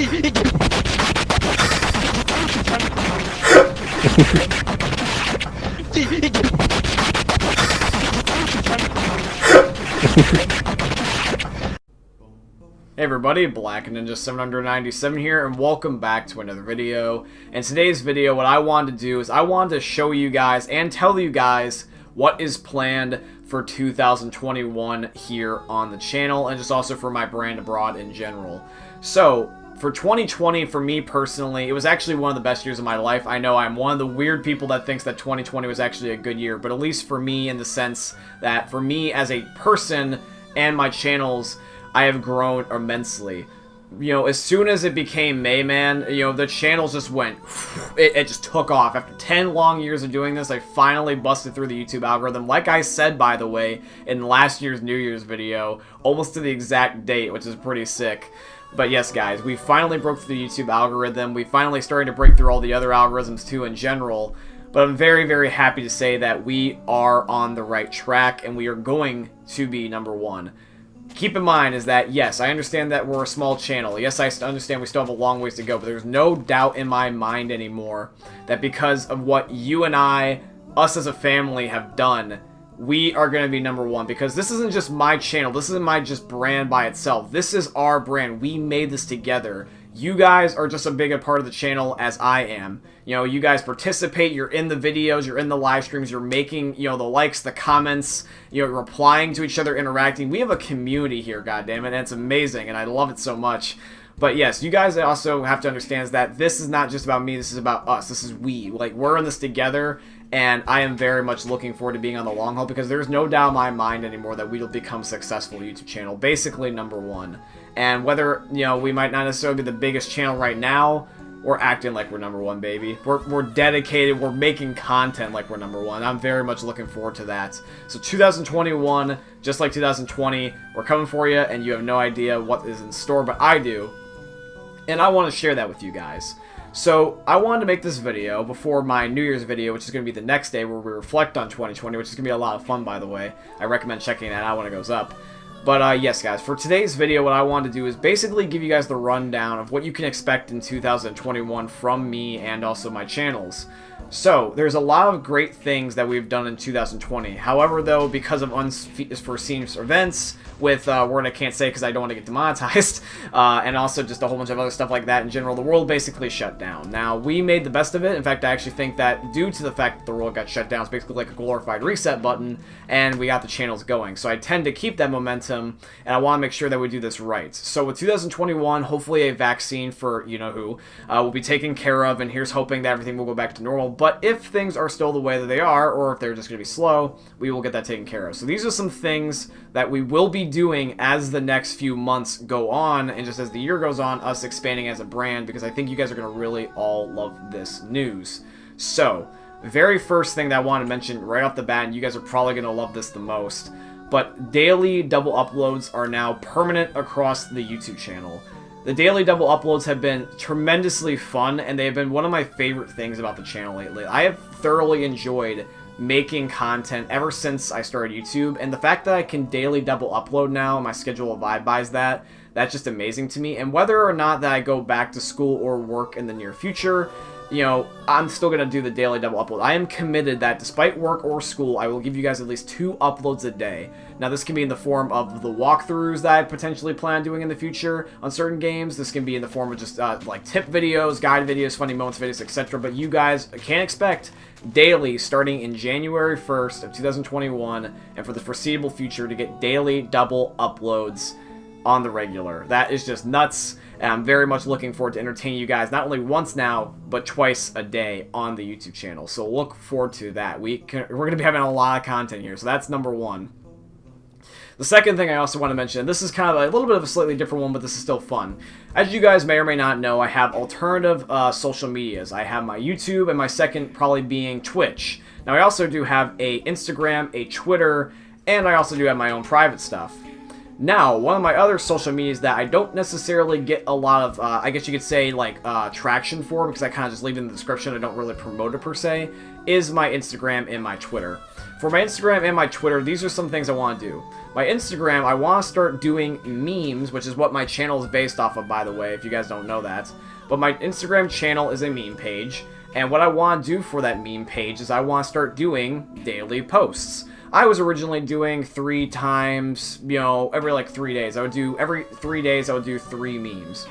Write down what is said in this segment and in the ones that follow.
Hey everybody, Black Ninja 797 here, and welcome back to another video. In today's video, what I wanted to do is I wanted to show you guys and tell you guys what is planned for 2021 here on the channel, and just also for my brand abroad in general. So, for 2020, for me personally, it was actually one of the best years of my life. I know I'm one of the weird people that thinks that 2020 was actually a good year, but at least for me, in the sense that for me as a person and my channels, I have grown immensely. You know, as soon as it became May, man, you know, the channels just went, it just took off. After 10 long years of doing this, I finally busted through the YouTube algorithm. Like I said, by the way, in last year's New Year's video, almost to the exact date, which is pretty sick. But yes, guys, we finally broke through the YouTube algorithm. We finally started to break through all the other algorithms, too, in general. But I'm very, very happy to say that we are on the right track, and we are going to be #1. Keep in mind is that, yes, I understand that we're a small channel. Yes, I understand we still have a long ways to go, but there's no doubt in my mind anymore that because of what you and I, us as a family, have done, we are going to be #1. Because this isn't just my channel. This isn't my just brand by itself. This is our brand. We made this together. You guys are just as big a part of the channel as I am. You know, you guys participate, you're in the videos, you're in the live streams, you're making, you know, the likes, the comments, you know, replying to each other, interacting. We have a community here, goddammit, and it's amazing, and I love it so much. But yes, you guys also have to understand is that this is not just about me, this is about us. This is we. Like, we're in this together, and I am very much looking forward to being on the long haul because there's no doubt in my mind anymore that we'll become a successful YouTube channel. Basically, #1. And whether, you know, we might not necessarily be the biggest channel right now, we're acting like we're #1, baby. We're dedicated, we're making content like we're #1. I'm very much looking forward to that. So 2021, just like 2020, we're coming for you, and you have no idea what is in store, but I do. And I want to share that with you guys. So, I wanted to make this video before my New Year's video, which is going to be the next day, where we reflect on 2020, which is going to be a lot of fun, by the way. I recommend checking that out when it goes up. But, yes, guys, for today's video, what I wanted to do is basically give you guys the rundown of what you can expect in 2021 from me and also my channels. So, there's a lot of great things that we've done in 2020. However, though, because of unforeseen events, with a word I can't say because I don't want to get demonetized, and also just a whole bunch of other stuff like that in general, the world basically shut down. Now, we made the best of it. In fact, I actually think that due to the fact that the world got shut down, it's basically like a glorified reset button, and we got the channels going. So I tend to keep that momentum, and I want to make sure that we do this right. So with 2021, hopefully a vaccine for you-know-who will be taken care of, and here's hoping that everything will go back to normal. But if things are still the way that they are, or if they're just going to be slow, we will get that taken care of. So these are some things that we will be doing as the next few months go on, and just as the year goes on, us expanding as a brand, because I think you guys are going to really all love this news. So, very first thing that I want to mention right off the bat, and you guys are probably going to love this the most, but daily double uploads are now permanent across the YouTube channel. The daily double uploads have been tremendously fun, and they have been one of my favorite things about the channel lately. I have thoroughly enjoyed making content ever since I started YouTube, and the fact that I can daily double upload now, my schedule abides that, that's just amazing to me. And whether or not that I go back to school or work in the near future, you know, I'm still going to do the daily double upload. I am committed that despite work or school, I will give you guys at least 2 uploads a day. Now, this can be in the form of the walkthroughs that I potentially plan on doing in the future on certain games. This can be in the form of just like tip videos, guide videos, funny moments videos, etc. But you guys can expect daily starting in January 1st of 2021 and for the foreseeable future to get daily double uploads on the regular. That is just nuts, and I'm very much looking forward to entertaining you guys not only once now, but twice a day on the YouTube channel. So look forward to that. We're going to be having a lot of content here, so that's #1. The second thing I also want to mention, and this is kind of a little bit of a slightly different one, but this is still fun. As you guys may or may not know, I have alternative social medias. I have my YouTube, and my second probably being Twitch. Now, I also do have a Instagram, a Twitter, and I also do have my own private stuff. Now, one of my other social medias that I don't necessarily get a lot of, I guess you could say, like, traction for, because I kind of just leave it in the description, I don't really promote it per se, is my Instagram and my Twitter. For my Instagram and my Twitter, these are some things I want to do. My Instagram, I want to start doing memes, which is what my channel is based off of, by the way, if you guys don't know that. But my Instagram channel is a meme page, and what I want to do for that meme page is I want to start doing daily posts. I was originally doing 3 times, every like 3 days. Every 3 days I would do 3 memes.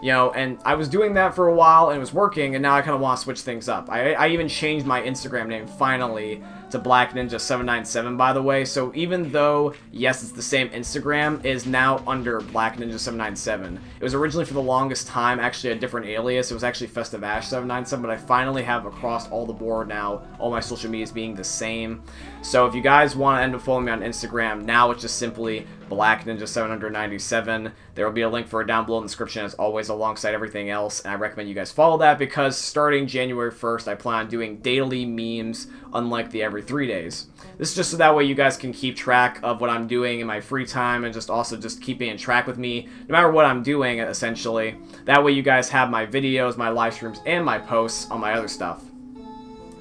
And I was doing that for a while, and it was working, and now I kind of want to switch things up. I even changed my Instagram name, finally, to Black Ninja 797, by the way. So even though, yes, it's the same Instagram, it is now under Black Ninja 797. It was originally, for the longest time, actually a different alias. It was actually Festive Ash 797, but I finally have across all the board now, all my social medias being the same. So if you guys want to end up following me on Instagram, now it's just simply Black Ninja 797. There will be a link for it down below in the description, as always, alongside everything else, and I recommend you guys follow that, because starting January 1st, I plan on doing daily memes, unlike the every 3 days. This is just so that way you guys can keep track of what I'm doing in my free time, and just keeping in track with me, no matter what I'm doing, essentially. That way you guys have my videos, my live streams, and my posts on my other stuff.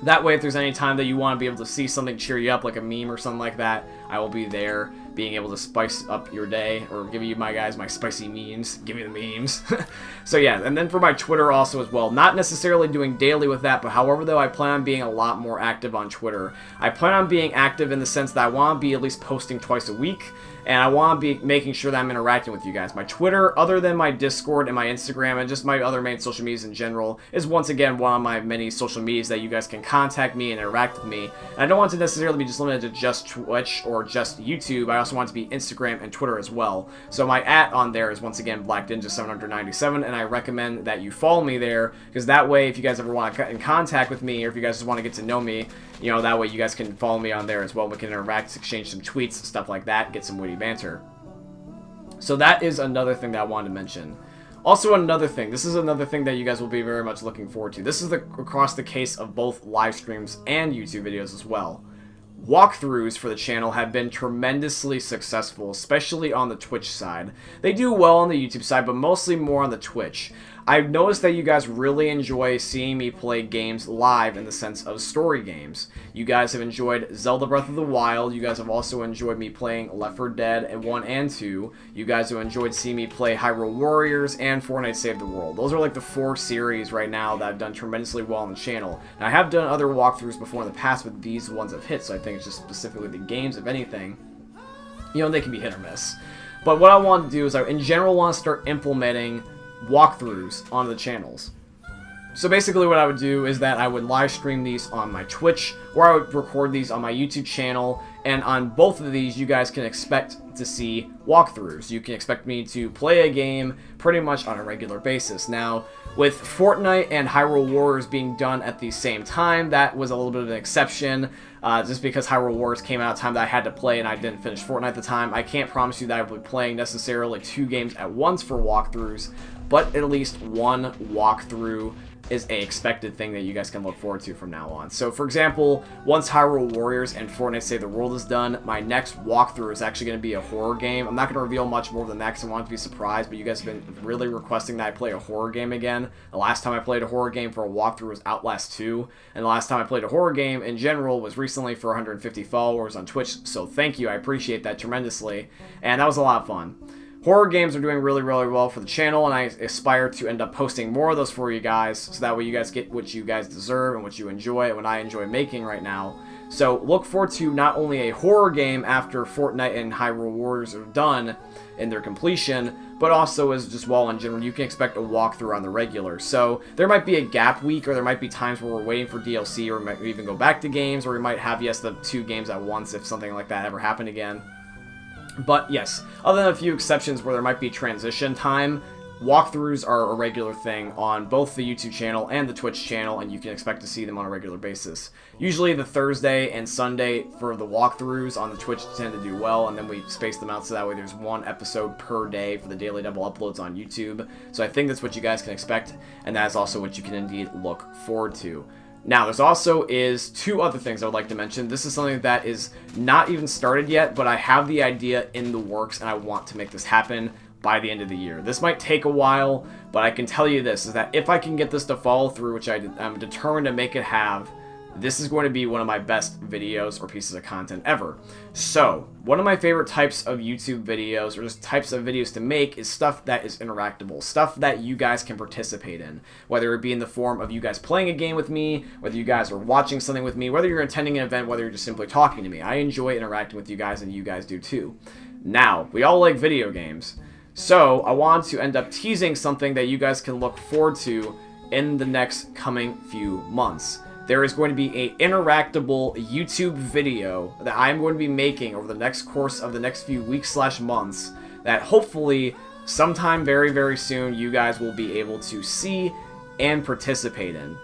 That way, if there's any time that you want to be able to see something cheer you up, like a meme or something like that, I will be there, being able to spice up your day, or give you my spicy memes. Give me the memes. So yeah, and then for my Twitter also as well. Not necessarily doing daily with that, but however though, I plan on being a lot more active on Twitter. I plan on being active in the sense that I want to be at least posting twice a week, and I want to be making sure that I'm interacting with you guys. My Twitter, other than my Discord and my Instagram and just my other main social medias in general, is once again one of my many social medias that you guys can contact me and interact with me. And I don't want to necessarily be just limited to just Twitch or just YouTube. I also want it to be Instagram and Twitter as well. So my @ on there is once again Black Ninja 797, and I recommend that you follow me there, because that way, if you guys ever want to get in contact with me, or if you guys just want to get to know me, that way you guys can follow me on there as well. We can interact, exchange some tweets, stuff like that, get some witty banter. So that is another thing that I wanted to mention. Also, another thing, this is another thing that you guys will be very much looking forward to. This is across the case of both live streams and YouTube videos as well. Walkthroughs for the channel have been tremendously successful, especially on the Twitch side. They do well on the YouTube side, but mostly more on the Twitch. I've noticed that you guys really enjoy seeing me play games live in the sense of story games. You guys have enjoyed Zelda Breath of the Wild. You guys have also enjoyed me playing Left 4 Dead 1 and 2. You guys have enjoyed seeing me play Hyrule Warriors and Fortnite Save the World. Those are like the 4 series right now that have done tremendously well on the channel. Now, I have done other walkthroughs before in the past, but these ones have hit, so I think it's just specifically the games, if anything. They can be hit or miss. But what I want to do is I, in general, want to start implementing walkthroughs on the channels. So basically what I would do is that I would live stream these on my Twitch, or I would record these on my YouTube channel, and on both of these you guys can expect to see walkthroughs. You can expect me to play a game pretty much on a regular basis. Now, with Fortnite and Hyrule Warriors being done at the same time, that was a little bit of an exception, just because Hyrule Warriors came out at a time that I had to play and I didn't finish Fortnite at the time. I can't promise you that I will be playing necessarily 2 games at once for walkthroughs, but at least one walkthrough is a expected thing that you guys can look forward to from now on. So for example, once Hyrule Warriors and Fortnite Save the World is done, my next walkthrough is actually going to be a horror game. I'm not going to reveal much more than that because I want it to be surprised, but you guys have been really requesting that I play a horror game again. The last time I played a horror game for a walkthrough was Outlast 2, and the last time I played a horror game in general was recently for 150 followers on Twitch, so thank you, I appreciate that tremendously, and that was a lot of fun. Horror games are doing really well for the channel, and I aspire to end up posting more of those for you guys, so that way you guys get what you guys deserve and what you enjoy and what I enjoy making right now. So look forward to not only a horror game after Fortnite and Hyrule Warriors are done in their completion, but also as just well in general, you can expect a walkthrough on the regular. So there might be a gap week, or there might be times where we're waiting for DLC, or we might even go back to games, or we might have, yes, the 2 games at once if something like that ever happened again. But yes, other than a few exceptions where there might be transition time, walkthroughs are a regular thing on both the YouTube channel and the Twitch channel, and you can expect to see them on a regular basis. Usually the Thursday and Sunday for the walkthroughs on the Twitch tend to do well, and then we space them out so that way there's 1 episode per day for the daily double uploads on YouTube. So I think that's what you guys can expect, and that is also what you can indeed look forward to. Now, there's also 2 other things I would like to mention. This is something that is not even started yet, but I have the idea in the works, and I want to make this happen by the end of the year. This might take a while, but I can tell you this, is that if I can get this to follow through, which I'm determined to make it have, this is going to be one of my best videos or pieces of content ever. So, one of my favorite types of YouTube videos, or just types of videos to make, is stuff that is interactable, stuff that you guys can participate in, whether it be in the form of you guys playing a game with me, whether you guys are watching something with me, whether you're attending an event, whether you're just simply talking to me. I enjoy interacting with you guys, and you guys do too. Now, we all like video games, so I want to end up teasing something that you guys can look forward to in the next coming few months. There is going to be an interactable YouTube video that I'm going to be making over the next course of the next few weeks / months that hopefully sometime very, very soon you guys will be able to see and participate in.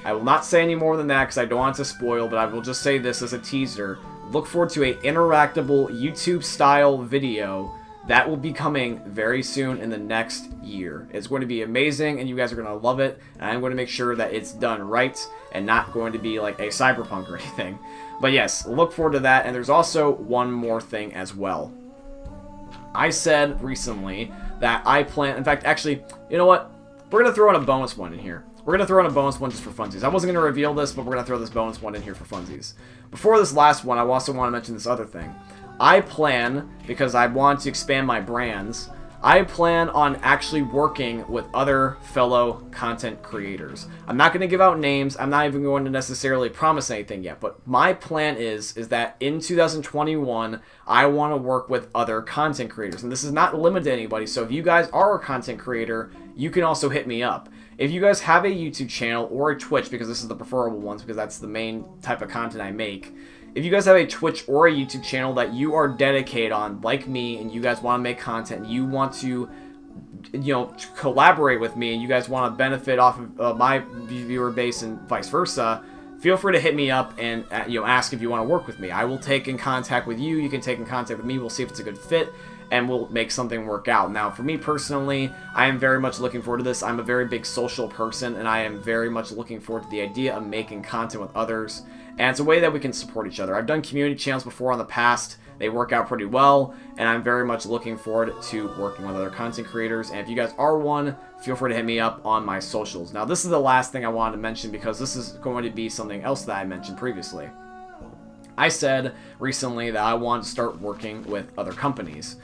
I will not say any more than that because I don't want to spoil, but I will just say this as a teaser. Look forward to an interactable YouTube style video that will be coming very soon in the next year. It's going to be amazing, and you guys are going to love it, and I'm going to make sure that it's done right and not going to be like a cyberpunk or anything. But yes, look forward to that, and there's also one more thing as well. I said recently that I plan, in fact, actually, you know what? We're going to throw in a bonus one in here. We're going to throw in a bonus one just for funsies. I wasn't going to reveal this, but we're going to throw this bonus one in here for funsies. Before this last one, I also want to mention this other thing. I plan, because I want to expand my brands, I plan on actually working with other fellow content creators. I'm not going to give out names. I'm not even going to necessarily promise anything yet. But my plan is that in 2021, I want to work with other content creators. And this is not limited to anybody. So if you guys are a content creator, you can also hit me up. If you guys have a YouTube channel or a Twitch, because this is the preferable ones, because that's the main type of content I make. If you guys have a Twitch or a YouTube channel that you are dedicated on, like me, and you guys want to make content, and you want to, you know, collaborate with me, and you guys want to benefit off of my viewer base and vice versa, feel free to hit me up and ask if you want to work with me. I will take in contact with you. You can take in contact with me. We'll see if it's a good fit, and we'll make something work out. Now, for me personally, I am very much looking forward to this. I'm a very big social person, and I am very much looking forward to the idea of making content with others. And it's a way that we can support each other. I've done community channels before in the past. They work out pretty well, and I'm very much looking forward to working with other content creators. And if you guys are one, feel free to hit me up on my socials. Now, this is the last thing I wanted to mention because this is going to be something else that I mentioned previously. I said recently that I want to start working with other companies.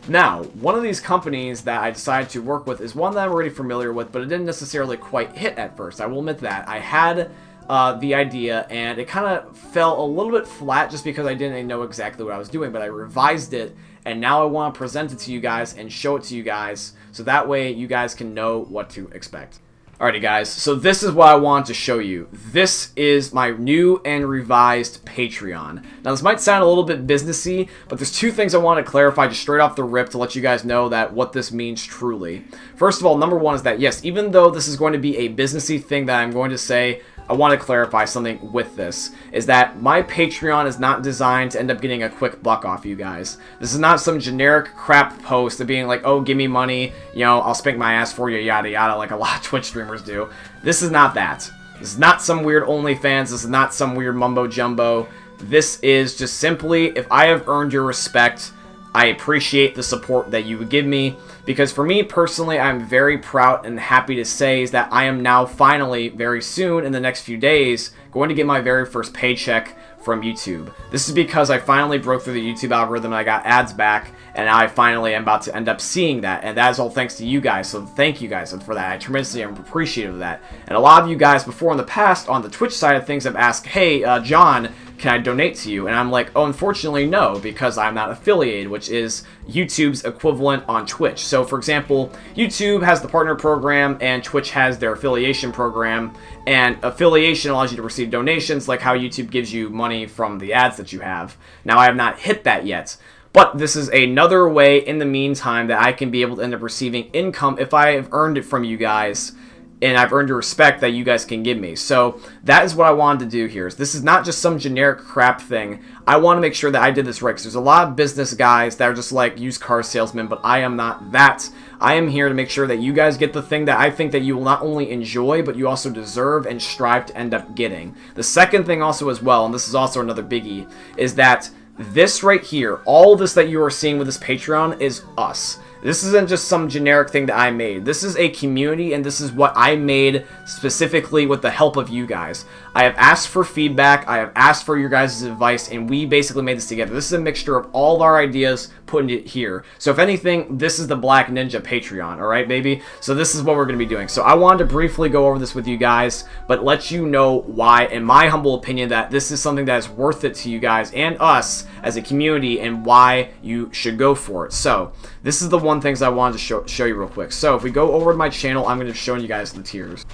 Now, one of these companies that I decided to work with is one that I'm already familiar with, but it didn't necessarily quite hit at first. I will admit that. I had the idea, and it kind of fell a little bit flat just because I didn't know exactly what I was doing, but I revised it, and now I want to present it to you guys and show it to you guys, so that way you guys can know what to expect. Alrighty guys, so this is what I want to show you. This is my new and revised Patreon. Now this might sound a little bit businessy, but there's two things I want to clarify just straight off the rip to let you guys know that what this means truly. First of all, number one is that yes, even though this is going to be a businessy thing that I'm going to say, I want to clarify something with this, is that my Patreon is not designed to end up getting a quick buck off you guys. This is not some generic crap post of being like, oh, give me money, you know, I'll spank my ass for you, yada yada, like a lot of Twitch streamers do. This is not that. This is not some weird OnlyFans, this is not some weird mumbo jumbo. This is just simply, if I have earned your respect, I appreciate the support that you would give me, because for me personally, I'm very proud and happy to say is that I am now finally, very soon, in the next few days, going to get my very first paycheck from YouTube. This is because I finally broke through the YouTube algorithm and I got ads back, and now I finally am about to end up seeing that, and that is all thanks to you guys, so thank you guys for that. I tremendously am appreciative of that. And a lot of you guys before in the past on the Twitch side of things have asked, hey, John, can I donate to you? And I'm like, oh, unfortunately, no, because I'm not affiliated, which is YouTube's equivalent on Twitch. So, for example, YouTube has the partner program, and Twitch has their affiliation program, and affiliation allows you to receive donations, like how YouTube gives you money from the ads that you have. Now, I have not hit that yet, but this is another way in the meantime that I can be able to end up receiving income if I have earned it from you guys, and I've earned your respect that you guys can give me. So that is what I wanted to do here. This is not just some generic crap thing. I want to make sure that I did this right, because there's a lot of business guys that are just like used car salesmen, but I am not that. I am here to make sure that you guys get the thing that I think that you will not only enjoy, but you also deserve and strive to end up getting. The second thing also as well, and this is also another biggie, is that this right here, all this that you are seeing with this Patreon is us. This isn't just some generic thing that I made. This is a community, and this is what I made specifically with the help of you guys. I have asked for feedback, I have asked for your guys' advice, and we basically made this together. This is a mixture of all of our ideas put it here. So if anything, this is the Black Ninja Patreon, alright, baby? So this is what we're going to be doing. So I wanted to briefly go over this with you guys, but let you know why, in my humble opinion, that this is something that is worth it to you guys and us as a community, and why you should go for it. So this is the one things I wanted to show you real quick. So if we go over to my channel, I'm going to show you guys the tiers.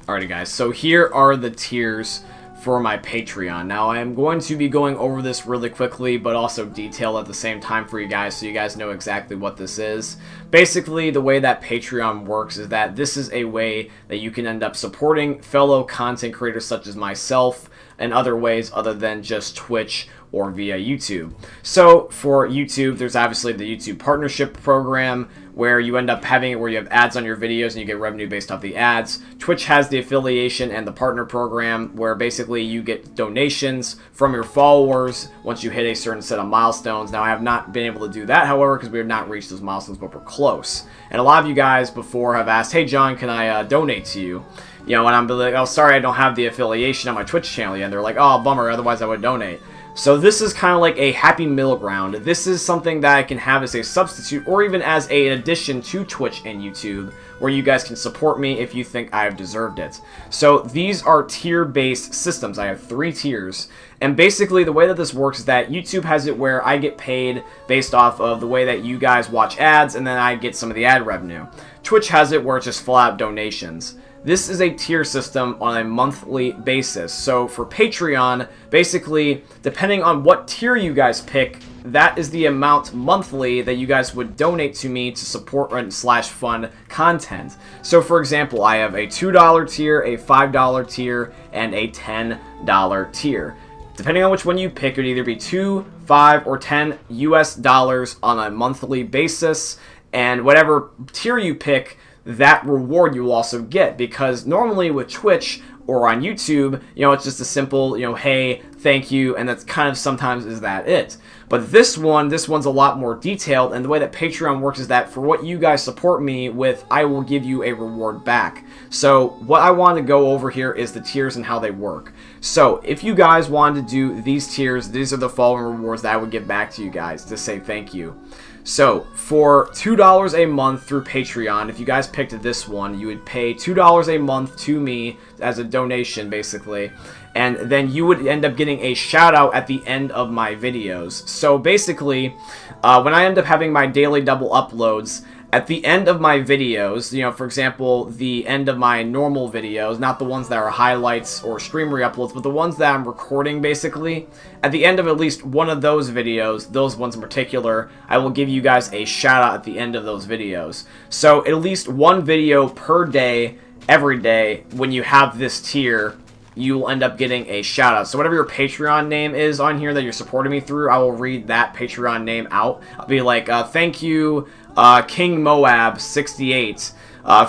Alrighty guys, so here are the tiers for my Patreon. Now I am going to be going over this really quickly, but also detailed at the same time for you guys, so you guys know exactly what this is. Basically, the way that Patreon works is that this is a way that you can end up supporting fellow content creators such as myself and other ways other than just Twitch or via YouTube. So for YouTube, there's obviously the YouTube partnership program, where you end up having it where you have ads on your videos and you get revenue based off the ads. Twitch has the affiliation and the partner program, where basically you get donations from your followers once you hit a certain set of milestones. Now I have not been able to do that, however, because we have not reached those milestones, but we're close. And a lot of you guys before have asked, hey John, can I donate to you? You know, and I'm like, oh sorry, I don't have the affiliation on my Twitch channel yet. And they're like, oh bummer, otherwise I would donate. So this is kind of like a happy middle ground. This is something that I can have as a substitute or even as an addition to Twitch and YouTube, where you guys can support me if you think I have deserved it. So these are tier-based systems. I have 3 tiers. And basically the way that this works is that YouTube has it where I get paid based off of the way that you guys watch ads, and then I get some of the ad revenue. Twitch has it where it's just flat donations. This is a tier system on a monthly basis. So for Patreon, basically, depending on what tier you guys pick, that is the amount monthly that you guys would donate to me to support and / fund content. So for example, I have a $2 tier, a $5 tier, and a $10 tier. Depending on which one you pick, it would either be $2, $5, or $10 US on a monthly basis. And whatever tier you pick, that reward you will also get, because normally with Twitch or on YouTube, you know, it's just a simple, you know, hey, thank you, and that's kind of sometimes is that it. But this one's a lot more detailed, and the way that Patreon works is that for what you guys support me with, I will give you a reward back. So what I want to go over here is the tiers and how they work. So if you guys wanted to do these tiers, these are the following rewards that I would give back to you guys to say thank you. So for $2 a month through Patreon, if you guys picked this one, you would pay $2 a month to me as a donation, basically. And then you would end up getting a shout out at the end of my videos. So basically, when I end up having my daily double uploads, at the end of my videos, you know, for example, the end of my normal videos, not the ones that are highlights or stream re-uploads, but the ones that I'm recording, basically, at the end of at least one of those videos, those ones in particular, I will give you guys a shout out at the end of those videos. So at least one video per day, every day, when you have this tier, you will end up getting a shout out. So whatever your Patreon name is on here that you're supporting me through, I will read that Patreon name out. I'll be like, thank you, King Moab 68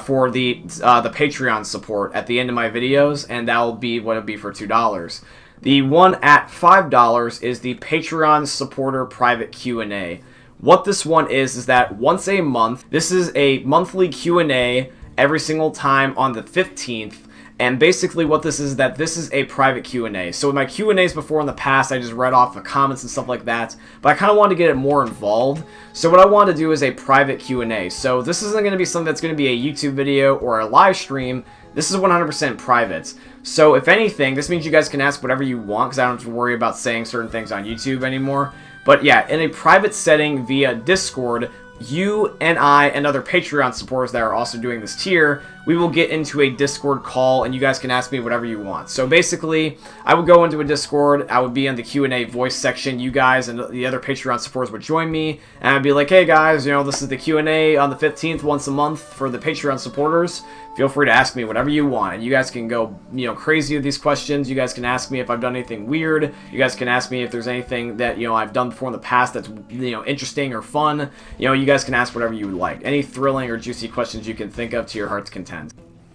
for the Patreon support at the end of my videos, and that will be what it'll be for $2. The one at $5 is the Patreon supporter private Q&A. What this one is that once a month, this is a monthly Q&A every single time on the 15th. And basically what this is that this is a private Q&A. So with my Q&As before in the past, I just read off the comments and stuff like that. But I kind of wanted to get it more involved. So what I want to do is a private Q&A. So this isn't going to be something that's going to be a YouTube video or a live stream. This is 100% private. So if anything, this means you guys can ask whatever you want, because I don't have to worry about saying certain things on YouTube anymore. But yeah, in a private setting via Discord, you and I and other Patreon supporters that are also doing this tier, we will get into a Discord call, and you guys can ask me whatever you want. So basically, I would go into a Discord, I would be in the Q&A voice section, you guys and the other Patreon supporters would join me, and I'd be like, hey guys, you know, this is the Q&A on the 15th once a month for the Patreon supporters. Feel free to ask me whatever you want, and you guys can go, you know, crazy with these questions. You guys can ask me if I've done anything weird. You guys can ask me if there's anything that, you know, I've done before in the past that's, you know, interesting or fun. You know, you guys can ask whatever you would like. Any thrilling or juicy questions you can think of to your heart's content.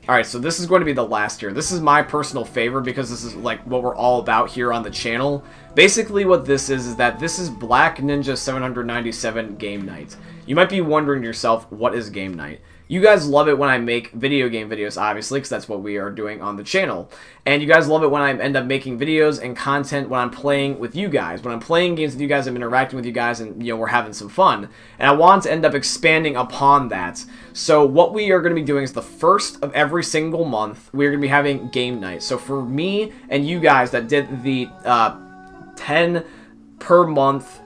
Alright, so this is going to be the last tier. This is my personal favorite because this is like what we're all about here on the channel. Basically what this is that this is Black Ninja 797 Game Night. You might be wondering to yourself, what is game night? You guys love it when I make video game videos, obviously, because that's what we are doing on the channel. And you guys love it when I end up making videos and content when I'm playing with you guys. When I'm playing games with you guys, I'm interacting with you guys, and, we're having some fun. And I want to end up expanding upon that. So what we are going to be doing is the first of every single month, we're going to be having game night. So for me and you guys that did the 10 per month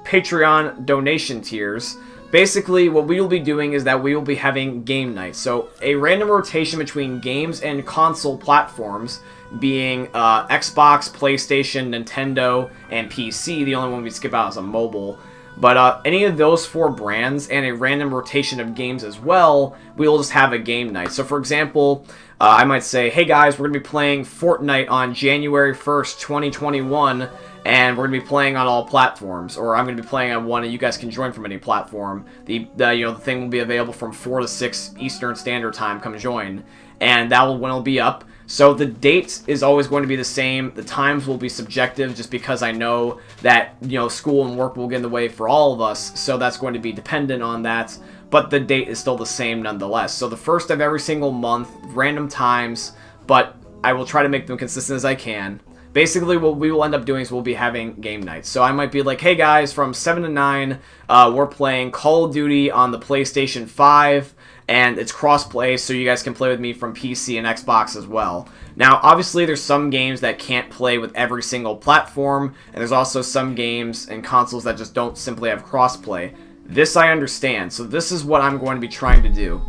Patreon donation tiers, basically, what we will be doing is that we will be having game night. So, a random rotation between games and console platforms, being Xbox, PlayStation, Nintendo, and PC. The only one we skip out is a mobile. But any of those 4 brands and a random rotation of games as well, we will just have a game night. So, for example, I might say, hey guys, we're going to be playing Fortnite on January 1st, 2021. And we're going to be playing on all platforms, or I'm going to be playing on one, and you guys can join from any platform. The thing will be available from 4 to 6 Eastern Standard Time. Come join, and that will when it'll be up. So the date is always going to be the same. The times will be subjective, just because I know that school and work will get in the way for all of us. So that's going to be dependent on that. But the date is still the same nonetheless. So the first of every single month, random times, but I will try to make them consistent as I can. Basically, what we will end up doing is we'll be having game nights. So I might be like, hey guys, from 7 to 9, we're playing Call of Duty on the PlayStation 5, and it's cross-play, so you guys can play with me from PC and Xbox as well. Now, obviously, there's some games that can't play with every single platform, and there's also some games and consoles that just don't simply have cross-play. This I understand, so this is what I'm going to be trying to do.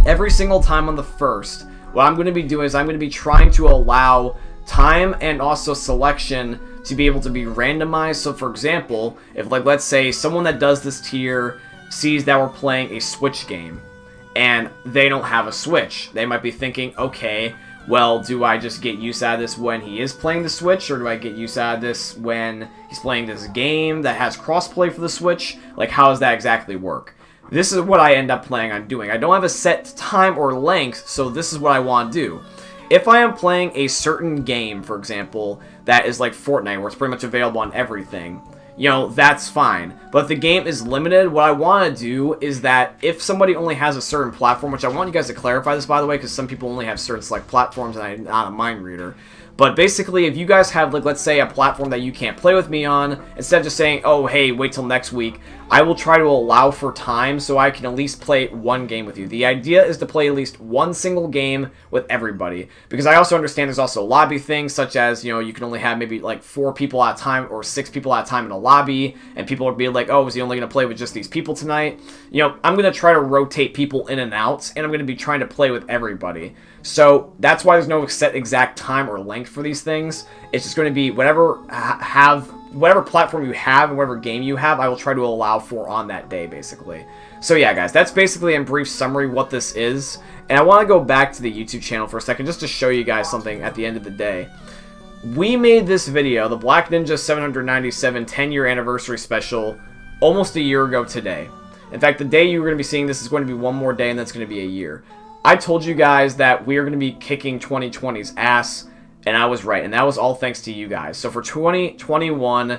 Every single time on the 1st, what I'm going to be doing is I'm going to be trying to allow time and also selection to be able to be randomized. So for example, if let's say someone that does this tier sees that we're playing a Switch game and they don't have a Switch, they might be thinking, okay, well, do I just get use out of this when he is playing the Switch, or do I get use out of this when he's playing this game that has crossplay for the Switch? Like, how does that exactly work? This is what I end up planning on doing. I don't have a set time or length, so this is what I want to do. If I am playing a certain game, for example, that is like Fortnite, where it's pretty much available on everything, that's fine. But if the game is limited, what I want to do is that if somebody only has a certain platform, which I want you guys to clarify this, by the way, because some people only have certain select platforms, and I'm not a mind reader. But basically, if you guys have, let's say, a platform that you can't play with me on, instead of just saying, oh, hey, wait till next week, I will try to allow for time so I can at least play one game with you. The idea is to play at least one single game with everybody. Because I also understand there's also lobby things, such as, you can only have maybe, 4 people at a time or 6 people at a time in a lobby, and people will be like, oh, is he only going to play with just these people tonight? I'm going to try to rotate people in and out, and I'm going to be trying to play with everybody. So that's why there's no set exact time or length for these things. It's just going to be whatever platform you have and whatever game you have, I will try to allow for on that day, basically. So yeah, guys, that's basically in brief summary what this is. And I want to go back to the YouTube channel for a second just to show you guys something at the end of the day. We made this video, the Black Ninja 797 10-year anniversary special, almost a year ago today. In fact, the day you're going to be seeing this is going to be one more day, and that's going to be a year. I told you guys that we are going to be kicking 2020's ass, and I was right, and that was all thanks to you guys. So for 2021,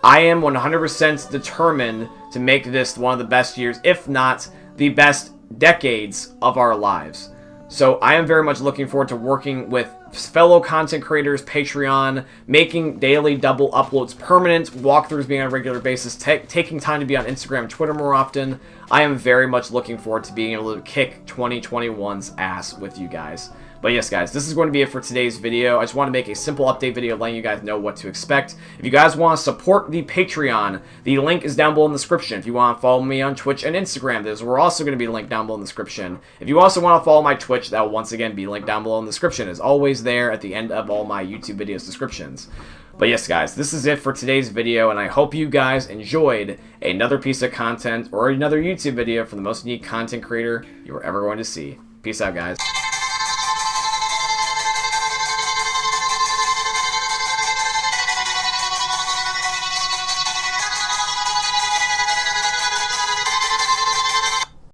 I am 100% determined to make this one of the best years, if not the best decades of our lives. So I am very much looking forward to working with fellow content creators, Patreon, making daily double uploads permanent, walkthroughs being on a regular basis, taking time to be on Instagram and Twitter more often. I am very much looking forward to being able to kick 2021's ass with you guys. But yes, guys, this is going to be it for today's video. I just want to make a simple update video letting you guys know what to expect. If you guys want to support the Patreon, the link is down below in the description. If you want to follow me on Twitch and Instagram, those are also going to be linked down below in the description. If you also want to follow my Twitch, that will once again be linked down below in the description. It's always there at the end of all my YouTube videos descriptions. But yes, guys, this is it for today's video, and I hope you guys enjoyed another piece of content or another YouTube video from the most unique content creator you are ever going to see. Peace out, guys.